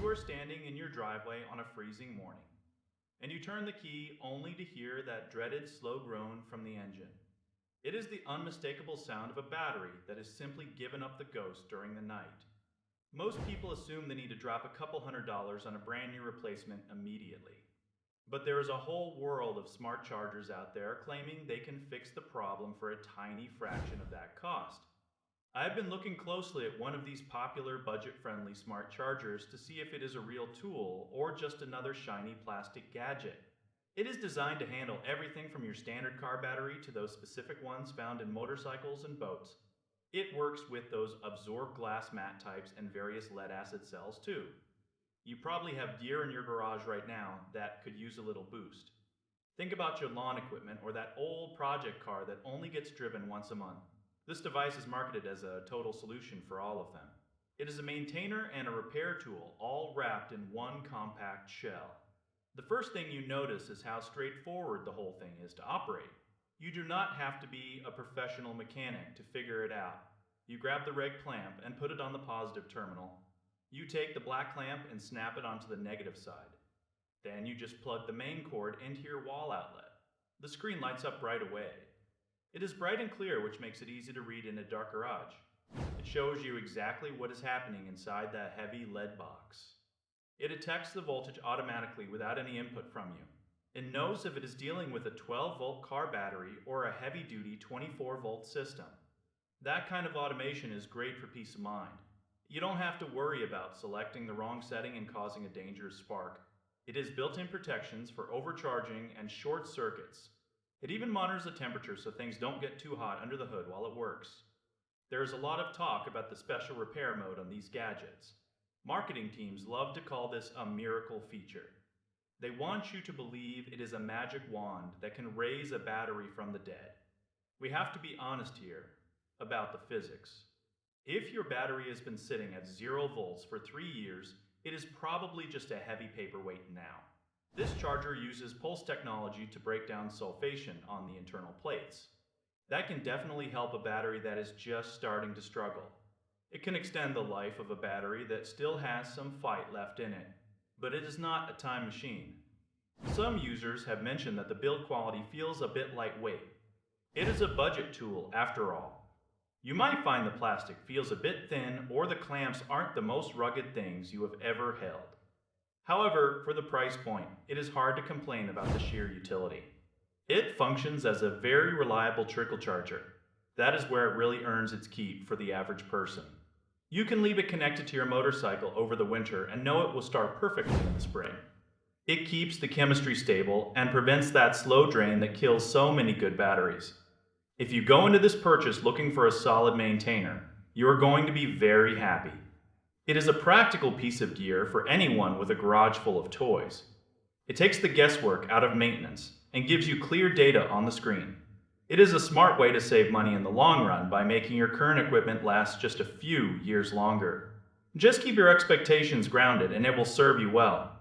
are standing in your driveway on a freezing morning, and you turn the key only to hear that dreaded slow groan from the engine. It is the unmistakable sound of a battery that has simply given up the ghost during the night. Most people assume they need to drop a couple $100s on a brand new replacement immediately. But there is a whole world of smart chargers out there claiming they can fix the problem for a tiny fraction of that cost. I've been looking closely at one of these popular budget-friendly smart chargers to see if it is a real tool or just another shiny plastic gadget. It is designed to handle everything from your standard car battery to those specific ones found in motorcycles and boats. It works with those absorbed glass mat types and various lead-acid cells too. You probably have gear in your garage right now that could use a little boost. Think about your lawn equipment or that old project car that only gets driven once a month. This device is marketed as a total solution for all of them. It is a maintainer and a repair tool, all wrapped in one compact shell. The first thing you notice is how straightforward the whole thing is to operate. You do not have to be a professional mechanic to figure it out. You grab the red clamp and put it on the positive terminal. You take the black clamp and snap it onto the negative side. Then you just plug the main cord into your wall outlet. The screen lights up right away. It is bright and clear, which makes it easy to read in a dark garage. It shows you exactly what is happening inside that heavy lead box. It detects the voltage automatically without any input from you. It knows if it is dealing with a 12-volt car battery or a heavy-duty 24-volt system. That kind of automation is great for peace of mind. You don't have to worry about selecting the wrong setting and causing a dangerous spark. It has built-in protections for overcharging and short circuits. It even monitors the temperature so things don't get too hot under the hood while it works. There is a lot of talk about the special repair mode on these gadgets. Marketing teams love to call this a miracle feature. They want you to believe it is a magic wand that can raise a battery from the dead. We have to be honest here about the physics. If your battery has been sitting at 0 volts for 3 years, it is probably just a heavy paperweight now. This charger uses pulse technology to break down sulfation on the internal plates. That can definitely help a battery that is just starting to struggle. It can extend the life of a battery that still has some fight left in it, but it is not a time machine. Some users have mentioned that the build quality feels a bit lightweight. It is a budget tool after all. You might find the plastic feels a bit thin or the clamps aren't the most rugged things you have ever held. However, for the price point, it is hard to complain about the sheer utility. It functions as a very reliable trickle charger. That is where it really earns its keep for the average person. You can leave it connected to your motorcycle over the winter and know it will start perfectly in the spring. It keeps the chemistry stable and prevents that slow drain that kills so many good batteries. If you go into this purchase looking for a solid maintainer, you are going to be very happy. It is a practical piece of gear for anyone with a garage full of toys. It takes the guesswork out of maintenance and gives you clear data on the screen. It is a smart way to save money in the long run by making your current equipment last just a few years longer. Just keep your expectations grounded and it will serve you well.